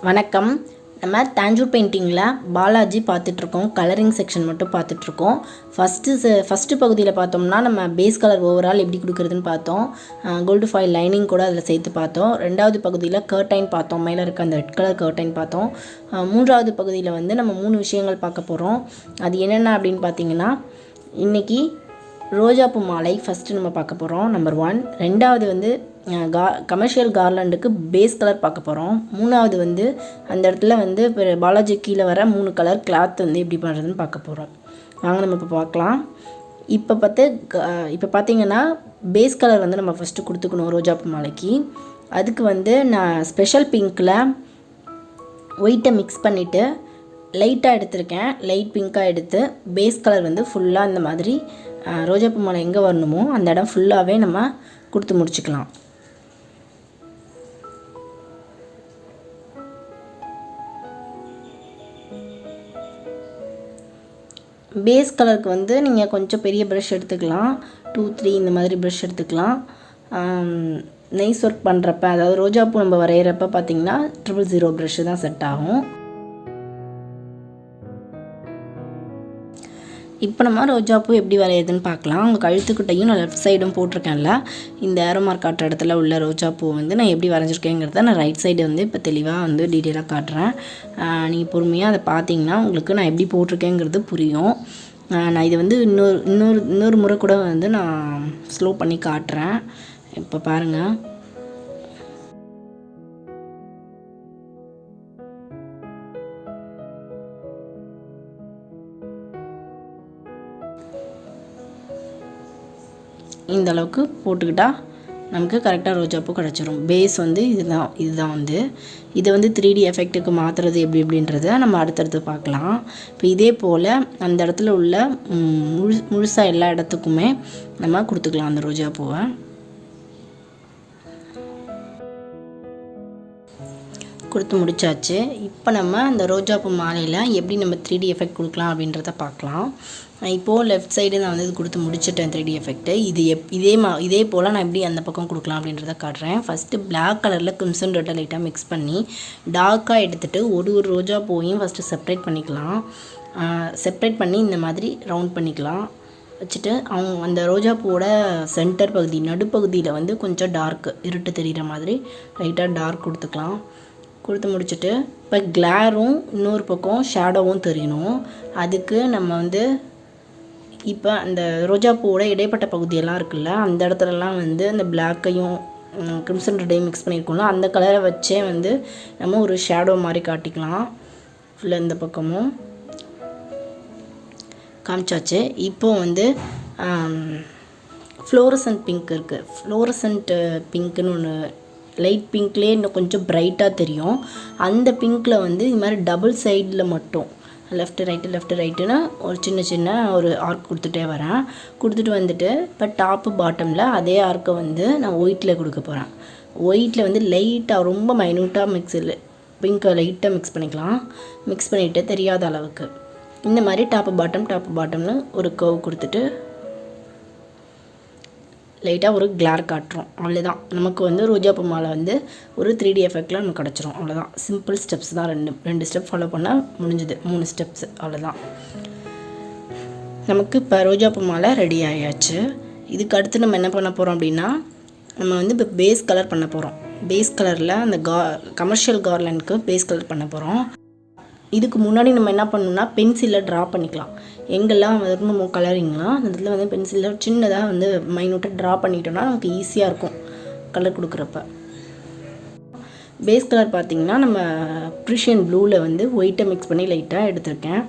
வணக்கம். நம்ம தாஞ்சூர் பெயிண்டிங்கில் பாலாஜி பார்த்துட்ருக்கோம். கலரிங் செக்ஷன் மட்டும் பார்த்துட்ருக்கோம். ஃபஸ்ட்டு பகுதியில் பார்த்தோம்னா நம்ம பேஸ் கலர் ஓவரால் எப்படி கொடுக்குறதுன்னு பார்த்தோம். கோல்டு ஃபாயில் லைனிங் கூட அதில் சேர்த்து பார்த்தோம். ரெண்டாவது பகுதியில் கர்டைன் பார்த்தோம். மேலே இருக்க அந்த ரெட் கலர் கர்டைன் பார்த்தோம். மூன்றாவது பகுதியில் வந்து நம்ம 3 விஷயங்கள் பார்க்க போகிறோம். அது என்னென்ன அப்படின்னு பார்த்தீங்கன்னா, இன்றைக்கி ரோஜாப்பூ மாலை ஃபஸ்ட்டு நம்ம பார்க்க போகிறோம், நம்பர் 1. ரெண்டாவது வந்து கமர்ஷியல் கார்லண்டுக்கு பேஸ் கலர் பார்க்க போகிறோம். மூணாவது வந்து அந்த இடத்துல வந்து பாலாஜி கீழே வர 3 கலர் கிளாத் வந்து எப்படி பண்ணுறதுன்னு பார்க்க போகிறோம். வாங்க நம்ம இப்போ பார்க்கலாம். இப்போ பார்த்தீங்கன்னா பேஸ் கலர் வந்து நம்ம ஃபஸ்ட்டு கொடுத்துக்கணும் ரோஜாப்பூ மாலைக்கு. அதுக்கு வந்து நான் ஸ்பெஷல் பிங்க்கில் ஒயிட்டை மிக்ஸ் பண்ணிவிட்டு லைட்டாக எடுத்திருக்கேன். லைட் பிங்க்காக எடுத்து பேஸ் கலர் வந்து ஃபுல்லாக இந்த மாதிரி ரோஜாப்பூ மாலை எங்கே வரணுமோ அந்த இடம் ஃபுல்லாகவே நம்ம கொடுத்து முடிச்சுக்கலாம். பேஸ் கலருக்கு வந்து நீங்கள் கொஞ்சம் பெரிய ப்ரஷ் எடுத்துக்கலாம். 2, 3 இந்த மாதிரி ப்ரஷ் எடுத்துக்கலாம். நைஸ் ஒர்க் பண்ணுறப்ப, அதாவது ரோஜாப்பூ நம்ம வரைகிறப்ப பார்த்திங்கன்னா 000 ப்ரஷ்ஷு தான் செட் ஆகும். இப்போ நம்ம ரோஜாப்பூ எப்படி வரையுதுன்னு பார்க்கலாம். உங்கள் கழுத்துக்கிட்டையும் நான் லெஃப்ட் சைடும் போட்டிருக்கேன்ல, இந்த ஏரோ மார்க் காட்டுற இடத்துல உள்ள ரோஜாப்பூ வந்து நான் எப்படி வரைஞ்சிருக்கேங்கிறத நான் ரைட் சைடு வந்து இப்போ தெளிவாக வந்து டீட்டெயிலாக காட்டுறேன். நீங்கள் பொறுமையாக அதை பார்த்தீங்கன்னா உங்களுக்கு நான் எப்படி போட்டிருக்கேங்கிறது புரியும். நான் இதை வந்து இன்னொரு முறை கூட வந்து நான் ஸ்லோ பண்ணி காட்டுறேன். இப்போ பாருங்கள். இந்த அளவுக்கு போட்டுக்கிட்டால் நமக்கு கரெக்டாக ரோஜாப்பூ கிடச்சிரும். பேஸ் வந்து இதுதான் வந்து இதை வந்து 3D எஃபெக்ட்டுக்கு மாற்றுறது எப்படின்றத நம்ம அடுத்தடுத்து பார்க்கலாம். இப்போ இதே போல் அந்த இடத்துல உள்ள முழுசாக எல்லா இடத்துக்குமே நம்ம கொடுத்துக்கலாம் அந்த ரோஜாப்பூவை. கொடுத்து முடிச்சாச்சு. இப்போ நம்ம அந்த ரோஜாப்பூ மாலையில் எப்படி நம்ம 3D எஃபெக்ட் கொடுக்கலாம் அப்படின்றத பார்க்கலாம். இப்போது லெஃப்ட் சைடு நான் வந்து இது கொடுத்து முடிச்சிட்டேன் 3D எஃபெக்ட்டு. இதே போல் நான் எப்படி அந்த பக்கம் கொடுக்கலாம் அப்படின்றத காட்டுறேன். ஃபஸ்ட்டு பிளாக் கலரில் கிம்சன் ரெட்டை லைட்டாக மிக்ஸ் பண்ணி டார்க்காக எடுத்துகிட்டு ஒரு ரோஜாப்பூவையும் ஃபஸ்ட்டு செப்ரேட் பண்ணிக்கலாம். செப்ரேட் பண்ணி இந்த மாதிரி ரவுண்ட் பண்ணிக்கலாம். வச்சுட்டு அந்த ரோஜாப்பூவோட சென்டர் பகுதி நடுப்பகுதியில் வந்து கொஞ்சம் டார்க்கு இருட்டு தெரிகிற மாதிரி லைட்டாக டார்க் கொடுத்துக்கலாம். கொடுத்து முடிச்சுட்டு இப்போ கிளாரும் இன்னொரு பக்கம் ஷேடோவும் தெரியணும். அதுக்கு நம்ம வந்து இப்போ அந்த ரோஜாப்பூவோட இடைப்பட்ட பகுதியெல்லாம் இருக்குல்ல, அந்த இடத்துலலாம் வந்து அந்த பிளாக்கையும் கிரிம்சன் ரெட்டையும் மிக்ஸ் பண்ணியிருக்கோம்ல, அந்த கலரை வச்சே வந்து நம்ம ஒரு ஷேடோ மாதிரி காட்டிக்கலாம். ஃபுல்லாக இந்த பக்கமும் காமிச்சாச்சு. இப்போது வந்து ஃப்ளோரசன்ட் பிங்க் இருக்குது. ஃப்ளோரசன்ட் பிங்க்குன்னு ஒன்று லைட் பிங்க்லேயே இன்னும் கொஞ்சம் ப்ரைட்டாக தெரியும். அந்த பிங்க்கில் வந்து இது மாதிரி டபுள் சைடில் மட்டும் லெஃப்ட்டு ரைட்டுன்னு ஒரு சின்ன ஒரு ஆர்க் கொடுத்துட்டே வரேன். கொடுத்துட்டு வந்துட்டு இப்போ டாப்பு பாட்டமில் அதே ஆர்க்கை வந்து நான் ஒயிட்டில் கொடுக்க போகிறேன். ஒயிட்டில் வந்து லைட்டாக ரொம்ப மைன்யூட்டாக பிங்க்கை லைட்டாக மிக்ஸ் பண்ணிக்கலாம். மிக்ஸ் பண்ணிவிட்டு தெரியாத அளவுக்கு இந்த மாதிரி டாப்பு பாட்டம்னு ஒரு கர்வ் கொடுத்துட்டு லைட்டாக ஒரு கிளார் காட்டுறோம். அவ்வளோதான். நமக்கு வந்து ரோஜாப்பூ மாலை வந்து ஒரு 3D எஃபெக்டில் நமக்கு கிடச்சிரும். அவ்வளோதான். சிம்பிள் ஸ்டெப்ஸ் தான். ரெண்டு ஸ்டெப் ஃபாலோ பண்ணால் முடிஞ்சுது. 3 ஸ்டெப்ஸ் அவ்வளோதான். நமக்கு இப்போ ரோஜாப்பூ மாலை ரெடி ஆயாச்சு. இதுக்கு அடுத்து நம்ம என்ன பண்ண போகிறோம் அப்படின்னா, நம்ம வந்து இப்போ பேஸ் கலர் பண்ண போகிறோம். பேஸ் கலரில் அந்த கமர்ஷியல் கார்லண்டுக்கு பேஸ் கலர் பண்ண போகிறோம். இதுக்கு முன்னாடி நம்ம என்ன பண்ணணும்னா பென்சிலில் ட்ரா பண்ணிக்கலாம். எங்கெல்லாம் வரணுமோ கலரிங்லாம் அந்த இடத்துல வந்து பென்சிலில் சின்னதாக வந்து மைனூட்டாக ட்ரா பண்ணிட்டோம்னா நமக்கு ஈஸியாக இருக்கும் கலர் கொடுக்குறப்ப. பேஸ் கலர் பார்த்திங்கன்னா நம்ம ப்ரூஷியன் ப்ளூவில் வந்து ஒயிட்டை மிக்ஸ் பண்ணி லைட்டாக எடுத்திருக்கேன்.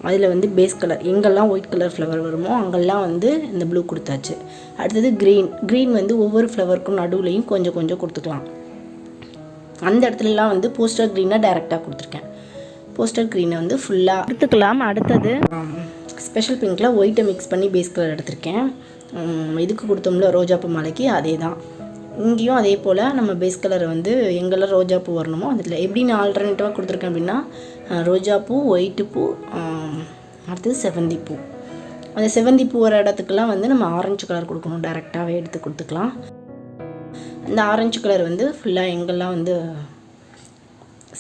அதில் வந்து பேஸ் கலர் எங்கெல்லாம் ஒயிட் கலர் ஃப்ளவர் வருமோ அங்கெல்லாம் வந்து இந்த ப்ளூ கொடுத்தாச்சு. அடுத்தது க்ரீன் வந்து ஒவ்வொரு ஃப்ளவருக்கும் நடுவுலையும் கொஞ்சம் கொடுத்துக்கலாம். அந்த இடத்துலலாம் வந்து போஸ்டர் க்ரீனாக டைரெக்டாக கொடுத்துருக்கேன். போஸ்டர் க்ரீனை வந்து ஃபுல்லாக எடுத்துக்கலாம். அடுத்தது ஸ்பெஷல் பிங்க்கில் ஒயிட்டை மிக்ஸ் பண்ணி பேஸ் கலர் எடுத்திருக்கேன். இதுக்கு கொடுத்தோம்ல ரோஜாப்பூ மாலைக்கு அதே தான். இங்கேயும் அதே போல் நம்ம பேஸ் கலரை வந்து எங்கெல்லாம் ரோஜாப்பூ வரணுமோ அதில் எப்படி நான் ஆல்டர்னேட்டிவாக கொடுத்துருக்கேன் அப்படின்னா ரோஜாப்பூ, ஒயிட்டு பூ, அடுத்தது செவந்தி பூ. அந்த செவந்தி பூ வர இடத்துக்கெல்லாம் வந்து நம்ம ஆரஞ்சு கலர் கொடுக்கணும். டைரெக்டாகவே எடுத்து கொடுத்துக்கலாம். இந்த ஆரஞ்சு கலர் வந்து ஃபுல்லாக எங்கெல்லாம் வந்து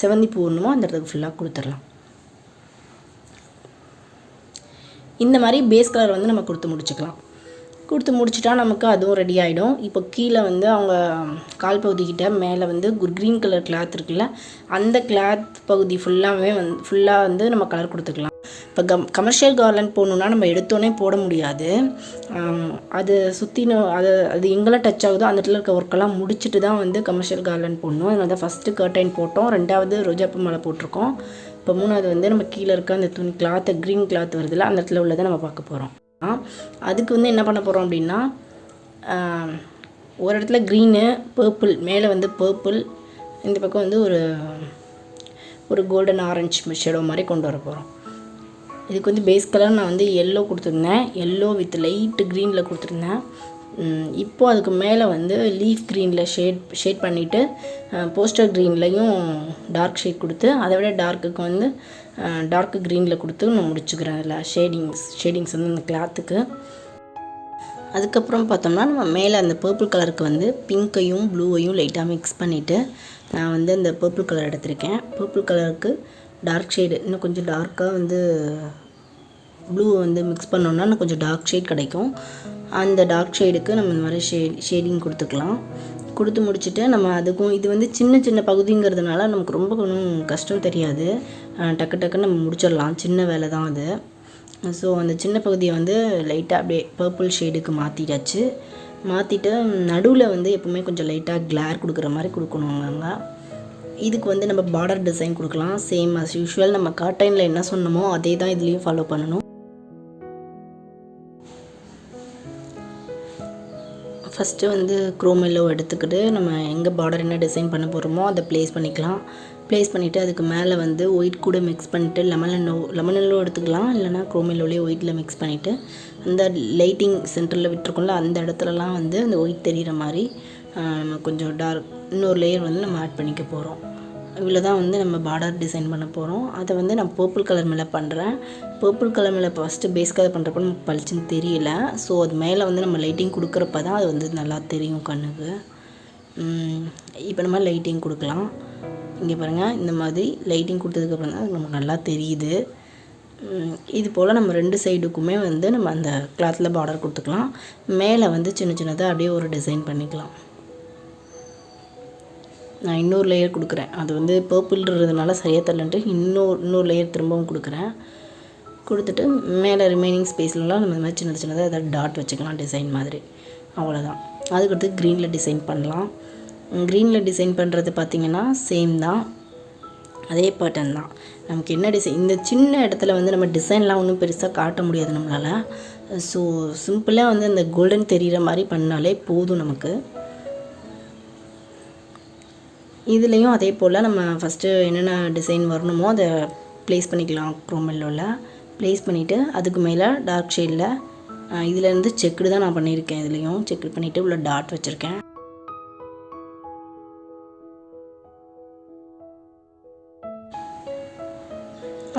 செவந்தி பூ வேணுமோ அந்த இடத்துக்கு ஃபுல்லாக கொடுத்துடலாம். இந்த மாதிரி பேஸ் கலர் வந்து நம்ம கொடுத்து முடிச்சுக்கலாம். கொடுத்து முடிச்சுட்டா நமக்கு அதுவும் ரெடி ஆகிடும். இப்போ கீழே வந்து அவங்க கால் பகுதிக்கிட்ட மேலே வந்து க்ரீன் கலர் கிளாத் இருக்குல்ல, அந்த கிளாத் பகுதி ஃபுல்லாக வந்து நம்ம கலர் கொடுத்துக்கலாம். இப்போ கமர்ஷியல் கார்லண்ட் போடணுன்னா நம்ம எடுத்தோடனே போட முடியாது. அது சுற்றினும் அது எங்கெல்லாம் டச் ஆகுதோ அந்த இடத்துல இருக்க ஒர்க்கெல்லாம் முடிச்சுட்டு தான் வந்து கமர்ஷியல் கார்லண்ட் போடணும். அதனால தான் ஃபஸ்ட்டு கர்டைன் போட்டோம், 2வது ரோஜாப்பூ மாலை போட்டிருக்கோம். இப்போ 3வது வந்து நம்ம கீழே இருக்க அந்த துணி கிளாத்தை க்ரீன் கிளாத் வருதுல்ல, அந்த இடத்துல உள்ளதை நம்ம பார்க்க போகிறோம். அதுக்கு வந்து என்ன பண்ண போகிறோம் அப்படின்னா, ஒரு இடத்துல க்ரீனு, பர்பிள், மேலே வந்து பர்பிள், இந்த பக்கம் வந்து ஒரு கோல்டன் ஆரஞ்சு ஷேடோ மாதிரி கொண்டு வர போகிறோம். இதுக்கு வந்து பேஸ் கலர் நான் வந்து எல்லோ கொடுத்துருந்தேன், எல்லோ வித் லைட்டு க்ரீனில் கொடுத்துருந்தேன். இப்போது அதுக்கு மேலே வந்து லீஃப் க்ரீனில் ஷேட் பண்ணிவிட்டு போஸ்டர் க்ரீன்லையும் டார்க் ஷேட் கொடுத்து, அதை விட டார்க்குக்கு வந்து டார்க்கு க்ரீனில் கொடுத்து நான் முடிச்சுக்கிறேன். அதில் ஷேடிங்ஸ் வந்து அந்த கிளாத்துக்கு. அதுக்கப்புறம் பார்த்தோம்னா நம்ம மேலே அந்த பர்பிள் கலருக்கு வந்து பிங்க்கையும் ப்ளூவையும் லைட்டாக மிக்ஸ் பண்ணிவிட்டு நான் வந்து அந்த பர்பிள் கலர் எடுத்திருக்கேன். பர்பிள் கலருக்கு டார்க் ஷேடு இன்னும் கொஞ்சம் டார்க்காக வந்து ப்ளூவை வந்து மிக்ஸ் பண்ணோன்னா இன்னும் கொஞ்சம் டார்க் ஷேட் கிடைக்கும். அந்த டார்க் ஷேடுக்கு நம்ம இந்த மாதிரி ஷேடிங் கொடுத்துக்கலாம். கொடுத்து முடிச்சுட்டு நம்ம அதுக்கும் இது வந்து சின்ன பகுதிங்கிறதுனால நமக்கு ரொம்ப கொஞ்சம் கஷ்டம் தெரியாது, டக்குன்னு நம்ம முடிச்சிடலாம். சின்ன வேலை தான் அது. ஸோ அந்த சின்ன பகுதியை வந்து லைட்டாக அப்படியே பர்பிள் ஷேடுக்கு மாற்றிட்டு நடுவில் வந்து எப்போவுமே கொஞ்சம் லைட்டாக கிளார் கொடுக்குற மாதிரி கொடுக்கணுங்க. இதுக்கு வந்து நம்ம பார்டர் டிசைன் கொடுக்கலாம். சேம் அஸ் யூஷுவல் நம்ம கர்டைனில் என்ன சொன்னமோ அதே தான் இதுலேயும் ஃபாலோ பண்ணணும். ஃபஸ்ட்டு வந்து க்ரோம் எல்லோ எடுத்துக்கிட்டு நம்ம எங்கே பார்டர் என்ன டிசைன் பண்ண போகிறோமோ அதை ப்ளேஸ் பண்ணிவிட்டு அதுக்கு மேலே வந்து ஒயிட் கூட மிக்ஸ் பண்ணிவிட்டு லெமன் எல்லோ எடுத்துக்கலாம், இல்லைனா க்ரோம் எல்லோலேயே ஒயிட்டில் மிக்ஸ் பண்ணிவிட்டு அந்த லைட்டிங் சென்டரில் விட்டுருக்கோம்ல அந்த இடத்துலலாம் வந்து அந்த ஒயிட் தெரிகிற மாதிரி நம்ம கொஞ்சம் இன்னொரு லேயர் வந்து நம்ம ஆட் பண்ணிக்க போகிறோம். இவ்வளோ தான் வந்து நம்ம பார்டர் டிசைன் பண்ண போகிறோம். அதை வந்து நான் பர்பிள் கலர் மேலே பண்ணுறேன். பர்பிள் கலர் மேலே ஃபஸ்ட்டு பேஸ் கலர் பண்ணுறப்ப நமக்கு பளிச்சுன்னு தெரியல. ஸோ அது மேலே வந்து நம்ம லைட்டிங் கொடுக்குறப்ப தான் அது வந்து நல்லா தெரியும் கண்ணுக்கு. இப்போ நம்ம லைட்டிங் கொடுக்கலாம். இங்கே பாருங்கள், இந்த மாதிரி லைட்டிங் கொடுத்ததுக்கப்புறம் தான் நமக்கு நல்லா தெரியுது. இது போல் நம்ம 2 சைடுக்குமே வந்து நம்ம அந்த கிளாத்தில் பார்டர் கொடுத்துக்கலாம். மேலே வந்து சின்னதாக அப்படியே ஒரு டிசைன் பண்ணிக்கலாம். நான் இன்னொரு லேயர் கொடுக்குறேன். அது வந்து பர்பிள்ன்றதுனால சரியாக தரலன்ட்டு இன்னொரு லேயர் திரும்பவும் கொடுத்துட்டு மேலே ரிமைனிங் ஸ்பேஸ்லாம் நம்ம இந்த மாதிரி சின்னதாக ஏதாவது டாட் வச்சுக்கலாம் டிசைன் மாதிரி. அவ்வளோதான். அதுக்கடுத்து க்ரீனில் டிசைன் பண்ணலாம். க்ரீனில் டிசைன் பண்ணுறது பார்த்திங்கன்னா சேம் தான், அதே பேட்டர்ன் தான். நமக்கு என்ன டிசைன், இந்த சின்ன இடத்துல வந்து நம்ம டிசைன்லாம் ஒன்றும் பெருசாக காட்ட முடியாது நம்மளால். ஸோ சிம்பிளாக வந்து அந்த கோல்டன் தெரிகிற மாதிரி பண்ணாலே போதும் நமக்கு. இதுலேயும் அதே போல் நம்ம ஃபஸ்ட்டு என்னென்ன டிசைன் வரணுமோ அதை ப்ளேஸ் பண்ணிக்கலாம். க்ரோம் எல்லோவில் ப்ளேஸ் பண்ணிவிட்டு அதுக்கு மேலே டார்க் ஷேடில் இதுலேருந்து செக்குடு தான் நான் பண்ணியிருக்கேன். இதுலேயும் செக்குடு பண்ணிவிட்டு உள்ள டாட் வச்சுருக்கேன்.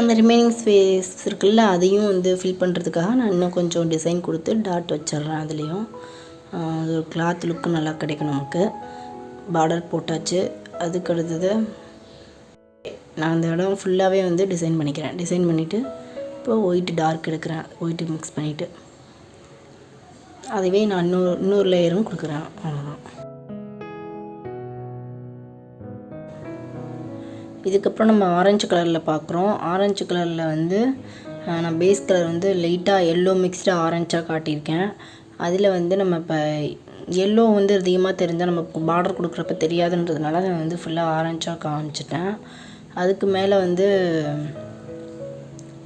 அந்த ரிமைனிங் ஸ்பேஸ் இருக்குல்ல, அதையும் வந்து ஃபில் பண்ணுறதுக்காக நான் இன்னும் கொஞ்சம் டிசைன் கொடுத்து டாட் வச்சிட்றேன். அதுலேயும் அது ஒரு கிளாத் லுக்கு நல்லா கிடைக்கும் நமக்கு. பார்டர் போட்டாச்சு. அதுக்கு அடுத்தது நான் அந்த இடம் ஃபுல்லாகவே வந்து டிசைன் பண்ணிவிட்டு இப்போ ஒயிட்டு டார்க் எடுக்கிறேன். ஒயிட்டு மிக்ஸ் பண்ணிவிட்டு அதுவே நான் இன்னொரு லேயரும் கொடுக்குறேன். அவ்வளோதான். இதுக்கப்புறம் நம்ம ஆரஞ்சு கலரில் பார்க்குறோம். ஆரஞ்சு கலரில் வந்து நான் பேஸ் கலர் வந்து லைட்டாக எல்லோ மிக்ஸ்டு ஆரஞ்சாக காட்டியிருக்கேன். அதில் வந்து நம்ம இப்போ எல்லோ வந்து அதிகமாக தெரிஞ்சால் நம்ம பார்டர் கொடுக்குறப்ப தெரியாதுன்றதுனால நான் வந்து ஃபுல்லாக ஆரஞ்சாக காமிச்சிட்டேன். அதுக்கு மேலே வந்து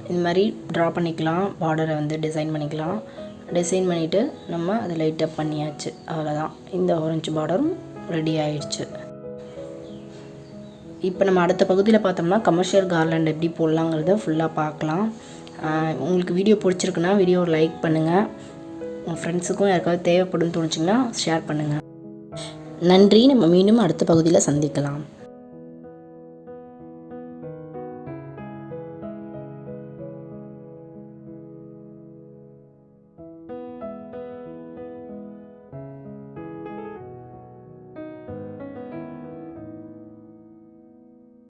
இந்த மாதிரி ட்ரா பண்ணிக்கலாம். பார்டரை வந்து டிசைன் பண்ணிவிட்டு நம்ம அதை லைட்டாக பண்ணியாச்சு. அவ்வளோதான். இந்த ஆரஞ்சு பார்டரும் ரெடி ஆயிடுச்சு. இப்போ நம்ம அடுத்த பகுதியில் பார்த்தோம்னா கமர்ஷியல் கார்லண்ட் எப்படி போடலாங்கிறத ஃபுல்லாக பார்க்கலாம். உங்களுக்கு வீடியோ பிடிச்சிருக்குன்னா வீடியோ லைக் பண்ணுங்கள். உங்கள் ஃப்ரெண்ட்ஸுக்கும் யாருக்காவது தேவைப்படுன்னு தோணுச்சிங்கன்னா ஷேர் பண்ணுங்கள். நன்றி. நம்ம மீண்டும் அடுத்த பகுதியில் சந்திக்கலாம்.